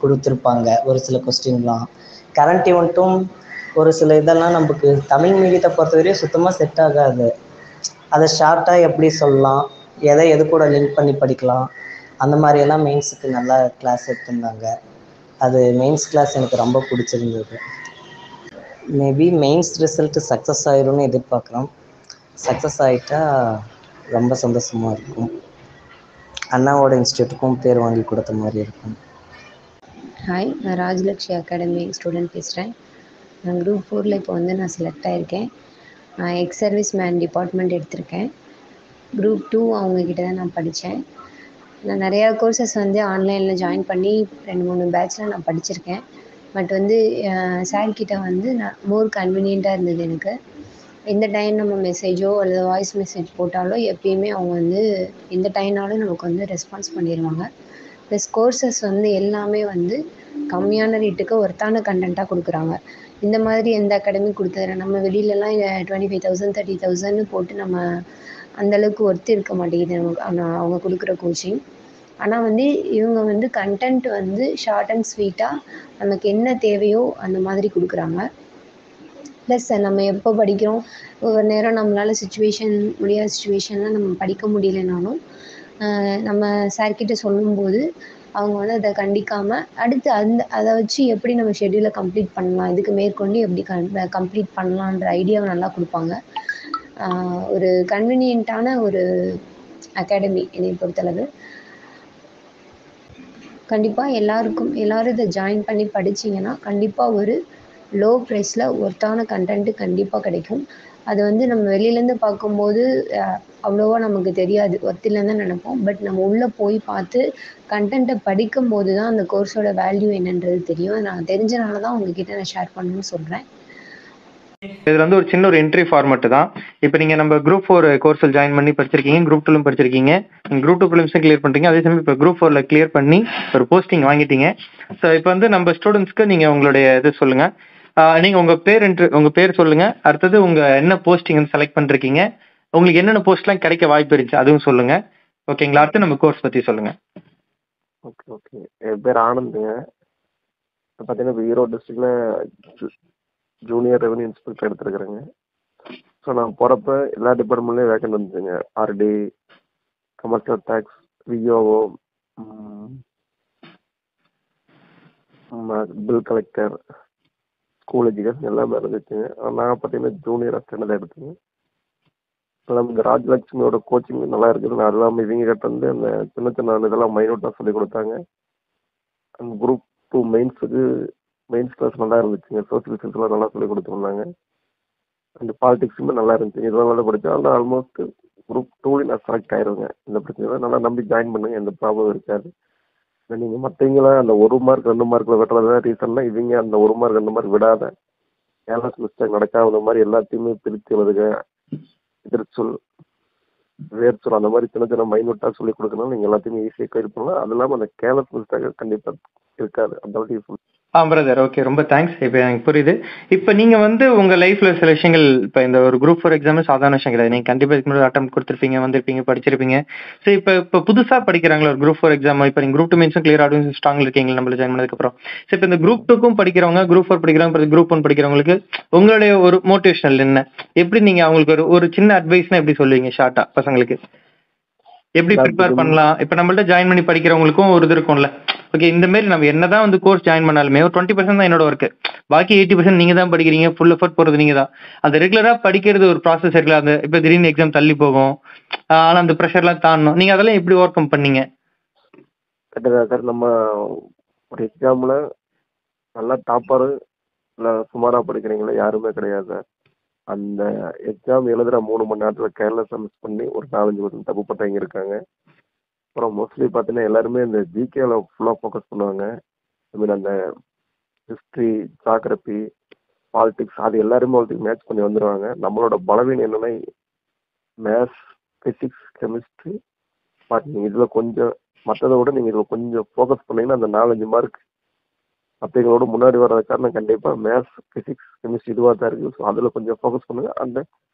கொடுத்துருப்பாங்க. ஒரு சில கொஸ்டின்லாம் கரண்ட் இவெண்ட்டும் ஒரு சில இதெல்லாம் நமக்கு தமிழ் மீடியத்தை பொறுத்த வரையும் சுத்தமாக செட் ஆகாது. அதை ஷார்ட்டாக எப்படி சொல்லலாம், எது கூட லிங்க் பண்ணி படிக்கலாம், அந்த மாதிரியெல்லாம் மெயின்ஸுக்கு நல்லா கிளாஸ் எடுத்திருந்தாங்க. அது மெயின்ஸ் கிளாஸ் எனக்கு ரொம்ப பிடிச்சிருந்தது. மேபி மெயின்ஸ் ரிசல்ட்டு சக்ஸஸ் ஆயிரும்னு எதிர்பார்க்குறோம். சக்ஸஸ் ஆகிட்டா ரொம்ப சந்தோஷமாக இருக்கும், அண்ணாவோட இன்ஸ்டியூட்டுக்கும் பேர் வாங்கி கொடுத்த மாதிரி இருக்கும். ஹாய், நான் ராஜலக்ஷ்மி அகாடமி ஸ்டூடெண்ட் பேசுகிறேன். நான் குரூப் 4ல் இப்போ வந்து நான் செலக்ட் ஆகியிருக்கேன். நான் எக்ஸ் சர்வீஸ் மேன் டிபார்ட்மெண்ட் எடுத்திருக்கேன். குரூப் 2 அவங்கக்கிட்ட தான் நான் படித்தேன். நான் நிறையா கோர்சஸ் வந்து ஆன்லைனில் ஜாயின் பண்ணி 2-3 பேட்சில் நான் படிச்சிருக்கேன். பட் வந்து சார்கிட்ட வந்து நான் மோர் கன்வீனியண்ட்டாக இருந்தது எனக்கு. எந்த டைம் நம்ம மெசேஜோ அல்லது வாய்ஸ் மெசேஜ் போட்டாலோ எப்பயுமே அவங்க வந்து எந்த டைம்னாலும் நமக்கு வந்து ரெஸ்பான்ஸ் பண்ணிடுவாங்க. ப்ளஸ் கோர்சஸ் வந்து எல்லாமே வந்து கம்மியான ரேட்டுக்கு ஒர்த்தான கண்டென்ட்டாக கொடுக்குறாங்க. இந்த மாதிரி எந்த அகாடமி கொடுத்ததில்ல. நம்ம வெளியிலலாம் 25,000 30,000 போட்டு நம்ம அந்தளவுக்கு ஒர்த்து இருக்க மாட்டேங்குது நமக்கு ஆனால் அவங்க கொடுக்குற கோச்சிங். ஆனால் வந்து இவங்க வந்து கண்டென்ட் வந்து ஷார்ட் அண்ட் ஸ்வீட்டாக நமக்கு என்ன தேவையோ அந்த மாதிரி கொடுக்குறாங்க. ப்ளஸ் நம்ம எப்போ படிக்கிறோம், ஒவ்வொரு நேரம் நம்மளால் முடியாத சுச்சுவேஷனில் நம்ம படிக்க முடியலைனாலும் நம்ம சார்கிட்ட சொல்லும்போது அவங்க வந்து அதை கண்டிக்காமல் அடுத்து அதை வச்சு எப்படி நம்ம ஷெட்யூலை கம்ப்ளீட் பண்ணலாம், இதுக்கு மேற்கொண்டு எப்படி கம்ப்ளீட் பண்ணலான்ற ஐடியாவை நல்லா கொடுப்பாங்க. ஒரு கன்வீனியண்ட்டான ஒரு அகாடமி என்னை பொறுத்தளவு. கண்டிப்பாக எல்லோரும் இதை ஜாயின் பண்ணி படிச்சிங்கன்னா கண்டிப்பாக ஒரு லோ ப்ரைஸில் ஒர்த்தான கண்டென்ட்டு கண்டிப்பாக கிடைக்கும். அது வந்து நம்ம வெளியிலேருந்து பார்க்கும்போது அவ்வளோவா நமக்கு தெரியாது, ஒர்த்தில்லைன்னு தான் நினைப்போம். பட் நம்ம உள்ளே போய் பார்த்து கண்டென்ட்டை படிக்கும்போது தான் அந்த கோர்ஸோட வேல்யூ என்னன்றது தெரியும். நான் தெரிஞ்சனால தான் உங்ககிட்ட நான் ஷேர் பண்ணணும்னு சொல்கிறேன். இதில் வந்து ஒரு சின்ன ஒரு என்ட்ரி ஃபார்மெட்டு தான். இப்போ நீங்கள் நம்ம குரூப் 4 கோர்ஸில் ஜாயின் பண்ணி படிச்சிருக்கீங்க, குரூப் 2லும் படிச்சிருக்கீங்க, குரூப் 2 ப்ரிலிம்ஸும் கிளியர் பண்ணிட்டீங்க. அதே சமயம் இப்போ குரூப் 4ல் கிளியர் பண்ணி ஒரு போஸ்டிங் வாங்கிட்டீங்க. ஸோ இப்போ வந்து நம்ம ஸ்டூடெண்ட்ஸ்க்கு நீங்கள் உங்களுடைய இது சொல்லுங்கள். நீங்கள் உங்கள் பேர் சொல்லுங்கள். அடுத்தது உங்கள் என்ன போஸ்டிங் வந்து செலக்ட் பண்ணிருக்கீங்க, உங்களுக்கு என்னென்ன போஸ்ட்லாம் கிடைக்க வாய்ப்பு இருந்துச்சு அதுவும் சொல்லுங்கள். ஓகேங்களா? அடுத்து நம்ம கோர்ஸ் பற்றி சொல்லுங்கள். ஓகே. என் பேர் ஆனந்துங்க. பார்த்தீங்கன்னா இப்போ ஈரோடு டிஸ்ட்ரிக்டில் ஜூனியர் ரெவன்யூ இன்ஸ்பெக்டர் எடுத்துருக்குறேங்க. ஸோ நான் போகிறப்ப எல்லா டிபார்ட்மெண்ட்லேயும் வேக்கன்ட் வந்துச்சுங்க. RT, commercial tax, விஓஓ, bill collector, school education எல்லாமே இருந்துச்சுங்க. நான் பார்த்தீங்கன்னா ஜூனியர் அசிஸ்டன்ட் தான் எடுத்தேங்க. எல்லாம் இந்த ராஜலட்சுமியோட கோச்சிங் நல்லா இருக்குது. நான் எல்லாமே இவங்க கிட்ட வந்து அந்த சின்ன இதெல்லாம் மைனூட்டாக சொல்லி கொடுத்தாங்க. அந்த குரூப் 2 மெயின்ஸுக்கு மெயின்ஸ் கிளாஸ் நல்லா இருந்துச்சுங்க. சோசியல் சயின்ஸ்லாம் நல்லா சொல்லி கொடுத்துருந்தாங்க. அந்த பாலிடிக்ஸுமே நல்லா இருந்துச்சு. இதெல்லாம் நல்லா படித்தேன். ஆனால் ஆல்மோஸ்ட் குரூப் 2 நான் செலக்ட் ஆயிருவேங்க. இந்த பிரச்சனை நல்லா நம்பி ஜாயின் பண்ணுங்க, எந்த ப்ராப்ளம் இருக்காது. நீங்கள் மற்றவங்களாம் அந்த 1 மார்க் 2 மார்க்கில் வெட்டுறதா ரீசன்னா இவங்க அந்த 1 மார்க் 2 மார்க் விடாத கேர்லெஸ் மிஸ்டேக் நடக்காத மாதிரி எல்லாத்தையுமே பிரித்து எழுதுக, எதிர்ச்சொல், வேர்ச்சொல் அந்த மாதிரி சின்ன சின்ன மைனூட்டாக சொல்லி கொடுக்கணும். நீங்கள் எல்லாத்தையுமே ஈஸியாக கைட் பண்ணலாம். அது இல்லாமல் அந்த கேர்லெஸ் மிஸ்டேக் கண்டிப்பாக இருக்காது. அந்த அளவுக்கு யூஸ்ஃபுல். பிரதர் ஓகே, ரொம்ப தேங்க்ஸ். இப்போ எனக்கு புரியுது. இப்போ நீங்கள் வந்து உங்கள் லைஃப்பில் சில விஷயங்கள், இப்போ இந்த ஒரு குரூப் 4 எக்ஸாமே சாதாரண விஷயம் கிடையாது. நீங்கள் கண்டிப்பாக இதுக்கு முன்னாடி அட்டம் கொடுத்துருப்பீங்க, வந்திருப்பீங்க, படிச்சிருப்பீங்க. ஸோ இப்போ புதுசாக படிக்கிறாங்களா ஒரு குரூப் 4 எக்ஸாம்? இப்போ நீங்கள் குரூப் 2 மெயின்ஸும் கிளியர் ஆகும் ஸ்ட்ராங்கில் இருக்கீங்க நம்மள ஜாயின் பண்ணதுக்கப்புறம். ஸோ இப்போ இந்த குரூப் 2க்கும் படிக்கிறவங்க, குரூப் 4 படிக்கிறவங்க, குரூப் 1 படிக்கிறவங்களுக்கு உங்களுடைய ஒரு மோட்டிவேஷனல் என்ன? எப்படி நீங்கள் அவங்களுக்கு ஒரு சின்ன அட்வைஸ்னா எப்படி சொல்லுவீங்க ஷார்ட்டா பசங்களுக்கு? எப்படி ப்ரிப்பேர் பண்ணலாம்? இப்போ நம்மள்ட்ட ஜாயின் பண்ணி படிக்கிறவங்களுக்கும் ஒரு இது இருக்கும்ல, ஓகே இந்த மாதிரி நம்ம என்னதான் வந்து கோர்ஸ் ஜாயின் பண்ணாலுமே ஒரு 20% தான் என்னோட ஒர்க்கு, பாக்கி 80% நீங்க தான் படிக்கிறீங்க, ஃபுல் எஃபர்ட் போறது நீங்க தான். அந்த ரெகுலரா படிக்கிறது ஒரு ப்ராசஸ் இருக்குல்ல, அந்த இப்போ திடீர்னு எக்ஸாம் தள்ளி போகும், ஆனால் அந்த ப்ரெஷர்லாம் தாண்டணும். நீங்க அதெல்லாம் எப்படி ஓவர் கம் பண்ணீங்க? சார் நம்ம ஒரு எக்ஸாமில் நல்லா டாப்பரு இல்லை சுமாராக படிக்கிறீங்களா யாருமே கிடையாது. அந்த எக்ஸாம் எழுதுகிற 3 மணி நேரத்தில் கேர்லெஸ்ஸாக மிஸ் பண்ணி ஒரு 4-5 தப்பு பட்டவங்க இருக்காங்க. அப்புறம் மோஸ்ட்லி பார்த்தீங்கன்னா எல்லாருமே இந்த ஜிகேல ஃபுல்லாக ஃபோக்கஸ் பண்ணுவாங்க. ஐ மீன் அந்த ஹிஸ்ட்ரி, ஜாகிரபி, பாலிடிக்ஸ் அது எல்லாருமே அவங்களுக்கு மேட்ச் பண்ணி வந்துடுவாங்க. நம்மளோட பலவீனம் என்னென்னா மேத்ஸ், ஃபிசிக்ஸ், கெமிஸ்ட்ரி. பட் நீங்கள் இதில் கொஞ்சம் மற்றதை விட நீங்கள் இதில் கொஞ்சம் ஃபோக்கஸ் பண்ணீங்கன்னா அந்த 4-5 மார்க் மற்றவங்களோட முன்னாடி வர்றது காரணம் கண்டிப்பாக மேத்ஸ், ஃபிசிக்ஸ், கெமிஸ்ட்ரி இதுவாக தான் இருக்குது. ஸோ அதில் கொஞ்சம் ஃபோக்கஸ் பண்ணுங்க. அந்த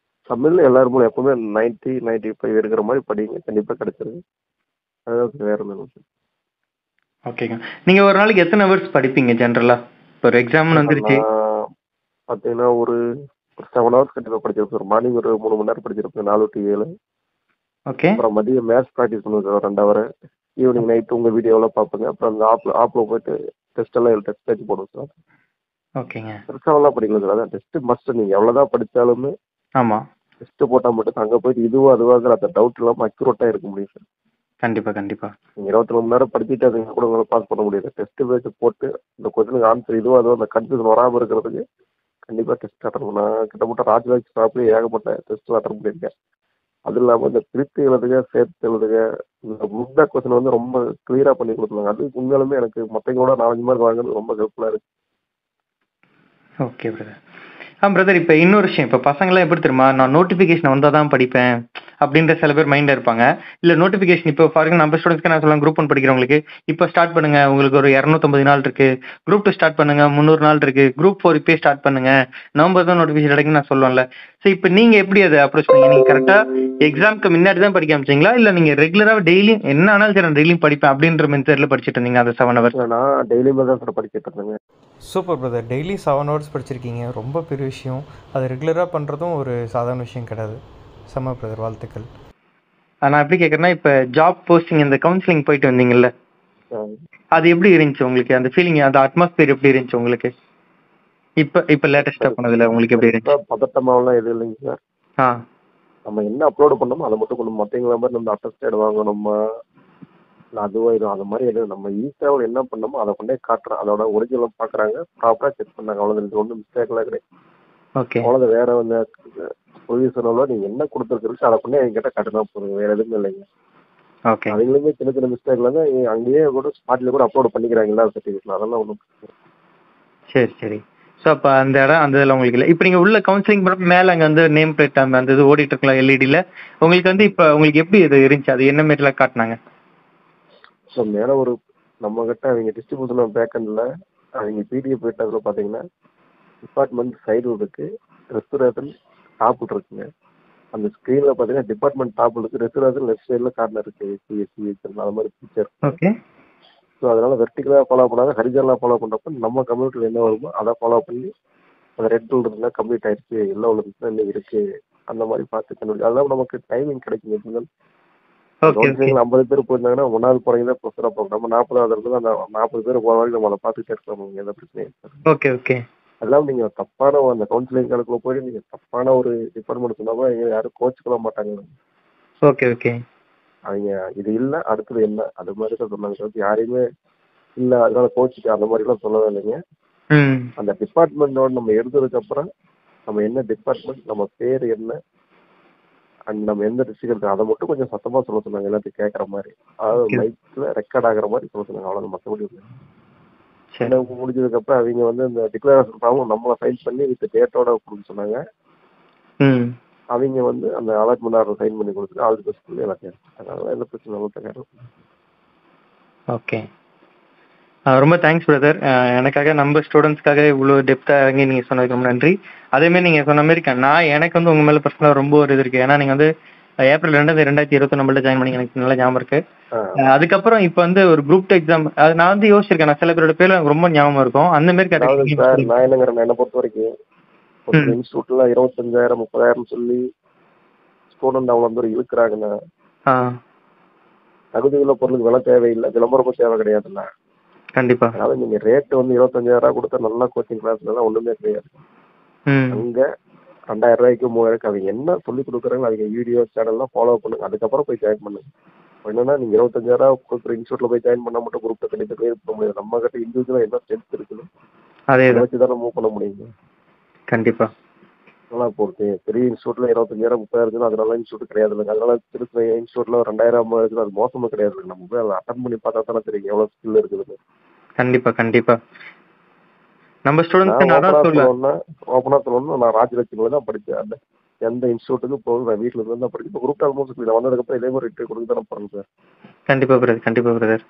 தமிழில் எல்லாருமே எப்பவுமே 90-95 இருக்கிற மாதிரி படிங்க, கண்டிப்பாக கிடைச்சிருங்க. அதாவது வேற ஒன்றும் சார். ஓகேங்க. நீங்க ஒரு நாளைக்கு எத்தனை ஹவர்ஸ் படிப்பீங்க ஜென்ரலா? இப்போ ஒரு எக்ஸாம்னு வந்துருச்சு பார்த்தீங்கன்னா ஒரு 7 ஹவர்ஸ் கண்டிப்பாக படிச்சிருப்பேன். ஒரு மார்னிங் ஒரு 3 மணி நேரம் படிச்சிருப்பேன், 4 to 7. ஓகே. அப்புறம் மதியம் மேத்ஸ் ப்ராக்டிஸ் பண்ணுவேன் சார் 2 ஹவர். ஈவினிங் நைட்டு உங்கள் வீடியோலாம் பார்ப்பேங்க. அப்புறம் அந்த ஆப்பில் போயிட்டு டெஸ்ட் பேச்சு போடுவோம் சார். ஓகேங்க. பெருசாவெல்லாம் படிக்கல சார். அதான் டெஸ்ட் மஸ்ட். நீங்கள் எவ்வளோதான் படித்தாலுமே ஆமா, டெஸ்ட் போட்டால் மட்டும் அங்கே போயிட்டு இதுவோ அதுவாங்கிற அந்த டவுட் இல்லாமல் அக்யூரேட்டாக இருக்க முடியும் சார். கண்டிப்பா கண்டிப்பா. நீங்கள் 24 மணி நேரம் படிச்சுட்டு அதுங்க கூட உங்களை பாஸ் பண்ண முடியாது. டெஸ்ட் பேச்சு போட்டு இந்த கொஸ்டினுக்கு ஆன்சர் இதுவோ அதுவோ அந்த கன்ஃபியூஷன் வராமல் இருக்கிறதுக்கு கண்டிப்பாக டெஸ்ட் அட்டன் பண்ண. நான் கிட்டத்தட்ட ராஜ்லாக் ஸ்டாப்லேயே ஏகப்பட்ட டெஸ்ட் அட்டன் பண்ணியிருக்கேன். அது இல்லாமல் இந்த பிரித்து எழுதுக, சேர்த்து எழுதுக, இந்த புக் பேக் கொஸ்டின் வந்து ரொம்ப கிளியராக பண்ணி கொடுத்துருவாங்க. அது உண்மையாலுமே எனக்கு மற்றவங்களோட 4-5 மார்க் வாங்குறது ரொம்ப ஹெல்ப்ஃபுல்லாக இருக்குது. Okay brother. பிரதர் இப்போ இன்னொரு விஷயம், இப்போ பசங்களாம் எப்படி தெரியுமா, நான் நோட்டிஃபிகேஷன் வந்தால் தான் படிப்பேன் அப்படின்ற சில பேர் மைண்டில் இருப்பாங்க. இல்லை நோட்டிஃபிகேஷன் இப்போ ஃபார் எக்ஸாம்பிள் நம்ம ஸ்டூடெண்ட்ஸ்க்கு நான் சொல்லுவேன், குரூப் 1 படிக்கிறவங்களுக்கு இப்போ ஸ்டார்ட் பண்ணுங்க, உங்களுக்கு ஒரு 250 நாள் இருக்கு. குரூப் 2 ஸ்டார்ட் பண்ணுங்க, 300 நாள் இருக்கு. குரூப் 4 இப்போயே ஸ்டார்ட் பண்ணுங்க, நவம்பர் தான் நோட்டிஃபிகேஷன் கிடைக்குன்னு நான் சொல்லுவேன்ல. ஸோ இப்போ நீங்கள் எப்படி அதை அப்ரோச் பண்ணீங்க? நீங்கள் கரெக்டாக எக்ஸாம்க்கு முன்னாடி தான் படிக்க ஆரம்பிச்சிங்களா, இல்லை நீங்கள் ரெகுலராக டெய்லியும் என்ன ஆனாலும் சரி டெய்லியும் படிப்பேன் அப்படின்ற மெத்தடில் படிச்சுட்டு இருந்தீங்க அந்த 7 ஹவர்ஸ்? நான் டெய்லியுமே தான் சார் படிச்சுட்டு இருந்தேங்க. சூப்பர் பிரதர், டெய்லி 7 ஹவர்ஸ் படிச்சிருக்கீங்க, ரொம்ப பெரிய விஷயம். அது ரெகுலராக பண்ணுறதும் ஒரு சாதாரண விஷயம் கிடையாது. செம்ம பிரதர், வாழ்த்துக்கள். நான் எப்படி கேட்குறேன்னா, இப்போ ஜாப் போஸ்டிங் இந்த கவுன்சிலிங் போயிட்டு வந்தீங்கல்ல, அது எப்படி இருந்துச்சு உங்களுக்கு? அந்த ஃபீலிங், அந்த அட்மாஸ்பியர் எப்படி இருந்துச்சு உங்களுக்கு? இப்போ லேட்டஸ்ட்டாக பண்ணதில்ல உங்களுக்கு எப்படி இருந்துச்சு? பதட்டமாவெல்லாம் எதுவும் இல்லைங்க சார். நம்ம என்ன அப்லோடு பண்ணோமோ அதை மட்டும் கொண்டு மற்றவங்கள மாதிரி நம்ம அட்டஸ்டேட் வாங்கணுமா இல்லை அதுவோ இது அது மாதிரி எதுவும் நம்ம ஈஸியாக என்ன பண்ணோமோ அதை கொண்டே காட்டுறோம். அதோட ஒரிஜினல் பார்க்குறாங்க, ப்ராப்பராக செக் பண்ணாங்க, அவ்வளோதான். ஒன்றும் மிஸ்டேக்லாம் கிடையாது. ஓகே. அவ்வளோதான். வேற வந்து ப்ரொவியூசனோட நீங்கள் என்ன கொடுத்துருக்கு அதை கொண்டே என்கிட்ட காட்டுனா போதுங்க, வேற எதுவும் இல்லைங்க. ஓகே. அவங்களுமே சின்ன சின்ன மிஸ்டேக்ல தான் அங்கேயே கூட ஸ்பாட்ல கூட அப்லோட் பண்ணிக்கிறாங்க எல்லா சர்டிஃபிகேட்ல. அதெல்லாம் ஒன்றும் சரி சரி. ஸோ அப்போ அந்த இடம் அந்த இதில் உங்களுக்கு இல்லை. இப்போ நீங்கள் உள்ள கவுன்சிலிங் பண்ண மேலே அங்கே வந்து நேம் பிளேட் அந்த இது ஓடிட்டு இருக்கலாம் எல்இடியில். உங்களுக்கு வந்து இப்போ உங்களுக்கு எப்படி இது இருந்துச்சு? அது என்ன மாரிலாம் காட்டினாங்க? ஸோ மேலே ஒரு நம்மக்கிட்ட அவங்க டிஸ்ட்ரிபியூஷன் பேக்கெண்டில் அவங்க பிடிஎஃப் போயிட்டதில் பார்த்தீங்கன்னா டிபார்ட்மெண்ட் சைடு இருக்குது, ரெஸ்டரேஷன் டாப் இருக்குங்க. அந்த ஸ்க்ரீனில் பார்த்தீங்கன்னா டிபார்ட்மெண்ட் டாப் இருக்குது, ரெஸ்டரேஷன் லெஃப்ட் சைடில் கார்னர் இருக்குது. சிஎஸ்சி அது மாதிரி பிக்சர். ஓகே. ஸோ அதனால் வெர்டிகலாக ஃபாலோ பண்ணாங்க, ஹரிஜனலாக ஃபாலோ பண்ணுறப்ப நம்ம கம்ப்யூட்டரில் என்ன வருமோ அதை ஃபாலோ பண்ணி அந்த ரெட் டூல் இருந்தால் கம்ப்ளீட் ஆயிடுச்சு, எல்லாம் உள்ளது இன்னும் இருக்குது அந்த மாதிரி பார்த்து கண்டுபிடிச்சு. அதெல்லாம் நமக்கு டைமிங் கிடைக்கும். எப்படின்னா 50 பேர் போயிருந்தாங்கன்னா 1வது போகிறீங்க தான் ப்ரொஃபராக போகும். நம்ம 40வது இருந்து அந்த 40 பேர் போகிற வரைக்கும் நம்மளை பார்த்துட்டே இருக்கலாம், எந்த பிரச்சனையும் இருக்காது. Okay okay. அதெல்லாம் நீங்கள் தப்பான அந்த கவுன்சிலிங் கணக்குள்ள போயிட்டு நீங்கள் தப்பான ஒரு டிபார்ட்மெண்ட் சொன்னாலும் இங்கே யாரும் கோச்சுக்கல மாட்டாங்க. Okay okay. அவங்க இது இல்லை அடுத்தது என்ன அது மாதிரி தான் சொன்னாங்க. யாரையுமே இல்லை அதனால கோச்சுட்டு அந்த மாதிரிலாம் சொல்லவே இல்லைங்க. ம். அந்த டிபார்ட்மெண்டோட நம்ம எழுதுறதுக்கப்புறம் நம்ம என்ன டிபார்ட்மெண்ட், நம்ம பேர் என்ன, அண்ட் நம்ம எந்த டிஸ்ட்ரிக்ட் இருக்கு அதை மட்டும் கொஞ்சம் சத்தமாக சொல்ல சொன்னாங்க, எல்லாத்தையும் கேட்குற மாதிரி. அதாவது ஓகே. மைக்கில் ரெக்கார்ட் ஆகிற மாதிரி சொல்ல சொன்னாங்க. அவ்வளோ மற்றபடி சரி. என்ன முடிஞ்சதுக்கப்புறம் அவங்க வந்து இந்த டிக்ளரேஷன் ஃபார்மும் நம்மளை சைன் பண்ணி வித் டேட்டோட கொடுக்க சொன்னாங்க. ம். அவங்க வந்து அந்த அலாட்மெண்ட் ஆர்டர் சைன் பண்ணி கொடுத்துட்டு ஆல் தி பெஸ்ட் சொல்லி எல்லாத்தையும் அதனால எந்த பிரச்சனை இல்லை. ஓகே. ரொம்ப தேங்க்ஸ் பிரதர். எனக்காக நம்ம ஸ்டூடெண்ட்ஸ்க்காக இவ்வளோ டெப்த்தாக இறங்கி நீங்கள் சொன்னதுக்கு ரொம்ப நன்றி. அதேமாதிரி நீங்கள் சொன்ன மாதிரி நான் எனக்கு வந்து உங்கள் மேலே பர்சனலாக ரொம்ப ஒரு இது இருக்குது. ஏன்னா நீங்கள் வந்து ஏப்ரல் 2 2021 நம்மள்ட்ட ஜாயின் பண்ணி எனக்கு நல்லா ஞாபகம் இருக்கு. அதுக்கப்புறம் இப்போ வந்து ஒரு குரூப் 2 எக்ஸாம் அது நான் வந்து யோசிச்சிருக்கேன். நான் சில பேரோட பேர் எனக்கு ரொம்ப ஞாபகம் இருக்கும். அந்த மாதிரி கேட்டகரி நான் என்னங்கிறேன், என்னை பொறுத்த வரைக்கும் ஒரு இன்ஸ்டியூட்ல 25,000 30,000 சொல்லி ஸ்டூடெண்ட் அவ்வளோ பேர் இழுக்கிறாங்கன்னா தகுதியுள்ள பொருளுக்கு விலை தேவையில்லை, விளம்பரமும் தேவை கிடையாதுல்ல. கண்டிப்பா. அதாவது நீங்க ரேட் வந்து 25,000 கொடுத்தா நல்லா கோச்சிங் கிளாஸ்ல எல்லாம் ஒண்ணுமே கிடையாது. அங்க 2,000 ரூபாய்க்கு 3,000 அவங்க என்ன சொல்லி கொடுக்குறாங்க அவங்க வீடியோ சேனல்லாம் ஃபாலோ பண்ணுங்க. அதுக்கப்புறம் போய் ஜாயின் பண்ணுங்க. என்னன்னா நீங்க 25,000 கொடுக்குற இன்ஸ்டியூட்ல போய் ஜாயின் பண்ணா மட்டும் குரூப் கண்டிப்பா கிளியர் பண்ண முடியாது. நம்ம கிட்ட இண்டிவிஜுவலா என்ன ஸ்ட்ரென்த் இருக்குது அதை வச்சுதானே மூவ் பண்ண முடியுங்க. கண்டிப்பா. நல்லா போட்டு பெரிய இன்ஸ்டியூட்ல 25,000 30,000 அது நல்ல இன்ஸ்டியூட் கிடையாது இல்லைங்க. அதனால திருப்பி இன்ஸ்டியூட்ல 2,000 50,000 அது மோசமும் கிடையாது. நம்ம போய் அதை அட்டன் பண்ணி பார்த்தா தானே தெரியும் எவ்வளவு ஸ்கில் இருக்குதுன்னு. கண்டிப்பா கண்டிப்பா. நம்ம ஸ்டூடெண்ட்ஸ் ஓப்பனா சொல்லணும்னா நான் ராஜலட்சுமியில தான் படித்தேன். அந்த எந்த இன்ஸ்டியூட்டுக்கு போகுது நான் வீட்டில் இருந்து தான் படிச்சு இப்போ குரூப் ஆல்மோஸ்ட் நான் வந்ததுக்கப்புறம் இதே மாதிரி இன்டர்வியூ கொடுத்து தான் போகிறேன் சார். கண்டிப்பா பிரதர், கண்டிப்பா பிரதர்.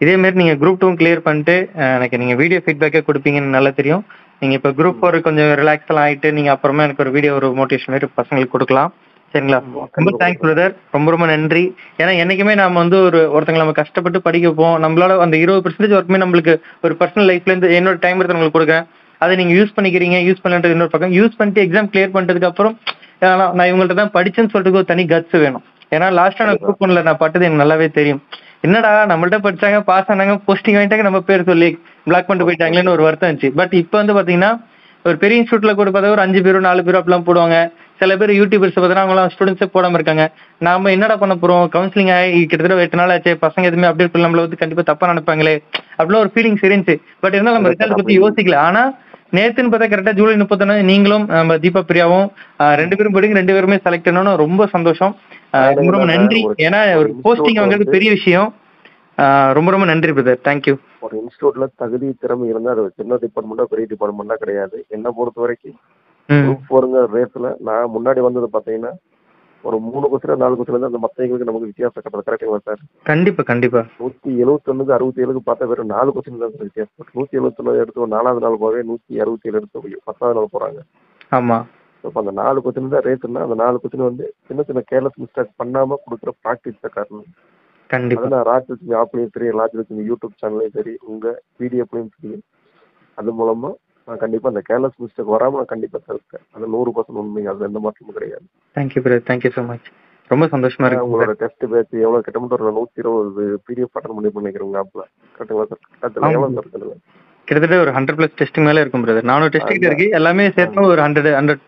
இதேமாரி நீங்கள் குரூப் 2 கிளியர் பண்ணிட்டு எனக்கு நீங்கள் வீடியோ ஃபீட்பேக்கே கொடுப்பீங்கன்னு நல்லா தெரியும். நீங்கள் இப்போ குரூப் 4 கொஞ்சம் ரிலாக்ஸ்லாம் ஆகிட்டு நீங்கள் அப்புறமா எனக்கு ஒரு வீடியோ ஒரு மோட்டிவேஷன் மாதிரி பசங்களுக்கு கொடுக்கலாம். சரிங்களா? ரொம்ப தேங்க்ஸ் பிரதர். ரொம்ப ரொம்ப நன்றி. ஏன்னா என்றைக்குமே நம்ம வந்து ஒருத்தங்களை நம்ம கஷ்டப்பட்டு படிக்க வைப்போம். நம்மளால அந்த 20% ஒர்க்குமே நம்மளுக்கு ஒரு பர்சனல் லைஃப்லேருந்து என்னோட டைம் எடுத்து உங்களுக்கு கொடுக்குறேன். அதை நீங்கள் யூஸ் பண்ணிக்கிறீங்க. யூஸ் பண்ணிட்டு இன்னொரு பக்கம் யூஸ் பண்ணிட்டு எக்ஸாம் கிளியர் பண்ணிட்டதுக்கு அப்புறம் நான் இவங்கள்ட்ட தான் படிச்சேன்னு சொல்லிட்டு ஒரு தனி கட்ஸ் வேணும். ஏன்னா லாஸ்ட்டாக நான் குரூப் 1ல நான் பட்டது எனக்கு நல்லாவே தெரியும். என்னடா நம்மள்ட்ட படிச்சாங்க, பாஸ் ஆனாங்க, போஸ்டிங் வாங்கிட்டாங்க, நம்ம பேர் சொல்லி பிளாக் பண்ணிட்டு போயிட்டாங்களேன்னு ஒரு வருத்தம் இருந்துச்சு. பட் இப்போ வந்து பார்த்தீங்கன்னா ஒரு பெரிய இன்ஸ்டியூட்ல கூட பார்த்தா ஒரு 5 பேரோ 4 பேரோ அப்படிலாம் போடுவாங்க. சில பேர் யூடியூபர்ஸ் பார்த்தீங்கன்னா அவங்களாம் ஸ்டூடெண்ட்ஸே போடாமல் இருக்காங்க. நாம என்னடா பண்ண போறோம், கவுன்சிலிங் ஆகி கிட்டத்தட்ட 8 நாள் ஆச்சு, பசங்க எதுவுமே அப்டேட் பண்ண நம்மள வந்து கண்டிப்பாக தப்பா நினைப்பாங்களே அப்படிலாம் ஒரு ஃபீலிங்ஸ் இருந்துச்சு. பட் இருந்தாலும் நம்ம ரிசல்ட் பற்றி யோசிக்கல. ஆனா நேத்துன்னு பார்த்தா கரெக்டாக ஜூலை 31 நீங்களும் நம்ம தீபா பிரியாவும் 2 பேரும் படிங்க, 2 பேருமே செலக்ட் பண்ணணும். ரொம்ப சந்தோஷம். ரொம்ப ரொம்ப நன்றி. ஏன்னா ஒரு போஸ்டிங் வாங்குறது பெரிய விஷயம். ரொம்ப ரொம்ப நன்றி பிரதர். தேங்க்யூ. ஒரு இன்ஸ்டியூட்ல தகுதி திறமை இருந்தால் அது சின்ன டிபார்ட்மெண்டா பெரிய டிபார்ட்மெண்டா கிடையாது. என்ன பொறுத்த வரைக்கும் குரூப் 4ங்கிற ரேஸ்ல நான் முன்னாடி வந்தது பார்த்தீங்கன்னா ஒரு 3 கொஸ்டின் 4 கொஸ்டின் அந்த மற்றவங்களுக்கு நமக்கு வித்தியாசம் கட்டுறது கரெக்டுங்களா சார்? கண்டிப்பா கண்டிப்பா. 171 67 பார்த்தா வெறும் 4 கொஸ்டின் தான் வித்தியாசம். 171 எடுத்து 4வது நாள் போகவே 167 எடுத்து 10வது நாள் போறாங்க. ஆமா. இப்போ அந்த 4 கொஸ்டின் தான் ரேஸ்னா அந்த 4 கொஸ்டின் வந்து சின்ன சின்ன கேர்லெஸ் மிஸ்டேக் பண்ணாம கொடுக்குற ப்ராக்டிஸ் தான் காரணம். கண்டிப்பா. நான் ராஜலட்சுமி ஆப்லையும் சரி, ராஜலட்சுமி யூடியூப் சேனல்லையும் சரி, உங்க பிடிஎஃப்லையும் சரி, அது மூலமா நான் கண்டிப்பா அந்த கேர்லெஸ் மிஸ்டேக் வராம நான் கண்டிப்பா தவிர்க்கேன். அது 100% உண்மைங்க. அது எந்த மாற்றமும் கிடையாது. Thank you brother. Thank you so much. ரொம்ப சந்தோஷமா இருக்கு. உங்களோட டெஸ்ட் பேட்ச் எவ்வளவு கிட்டத்தட்ட ஒரு 120 பிடிஎஃப் அட்டன் பண்ணி பண்ணிக்கிறோங்க ஆப்ல. கரெக்ட்டுங்களா சார்? கரெக்ட். எவ்வளவு சார் இருக்குதுங்க? கிட்டத்தட்ட ஒரு 100+ டெஸ்டிங் மேல இருக்கும் பிரதர். 400 டெஸ்ட் கிட்ட இருக்கு. எல்லாமே சேர்த்து ஒரு 100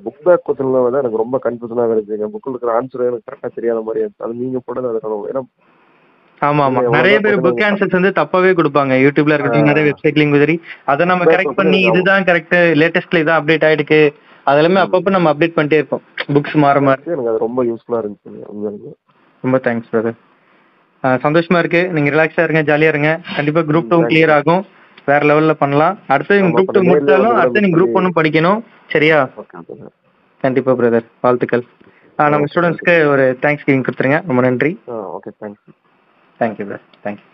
புக் பேக் கொஸ்டின்ல வந்து எனக்கு ரொம்ப கன்ஃபியூஷனா இருந்துச்சுங்க. புக்ல இருக்கிற ஆன்சர் எனக்கு கரெக்டா தெரியாத மாதிரி இருந்துச்சு. அது நீங்க போட்டது அதுக்கான ஏன்னா ஆமா ஆமா நிறைய பேர் புக் ஆன்சர்ஸ் வந்து தப்பாவே கொடுப்பாங்க. யூடியூப்ல இருக்கட்டும், நிறைய வெப்சைட்லயும் சரி, அதை நம்ம கரெக்ட் பண்ணி இதுதான் கரெக்ட், லேட்டஸ்ட்ல இதான் அப்டேட் ஆயிடுக்கு, அதெல்லாமே அப்பப்போ நம்ம அப்டேட் பண்ணிட்டே இருப்போம். புக்ஸ் மாற மாதிரி எனக்கு அது ரொம்ப யூஸ்ஃபுல்லா இருந்துச்சு. ரொம்ப தேங்க்ஸ் பிரதர். சந்தோஷமா இருக்கு. நீங்க ரிலாக்ஸா இருங்க, ஜாலியா இருங்க. கண்டிப்பா குரூப் 2 கிளியர் ஆகும். வேற லெவல்ல பண்ணலாம். அடுத்து குரூப் 2 முடிச்சாலும் அடுத்து நீங்க குரூப் 1 படிக்கணும். சரியா? கண்டிப்பா பிரதர். வாழ்த்துக்கள். நம்ம ஸ்டூடெண்ட்ஸ்க்கு ஒரு தேங்க்ஸ் கிவிங் கொடுத்துருங்க. ரொம்ப நன்றி. Okay, thanks. Thank you brother. Thank you.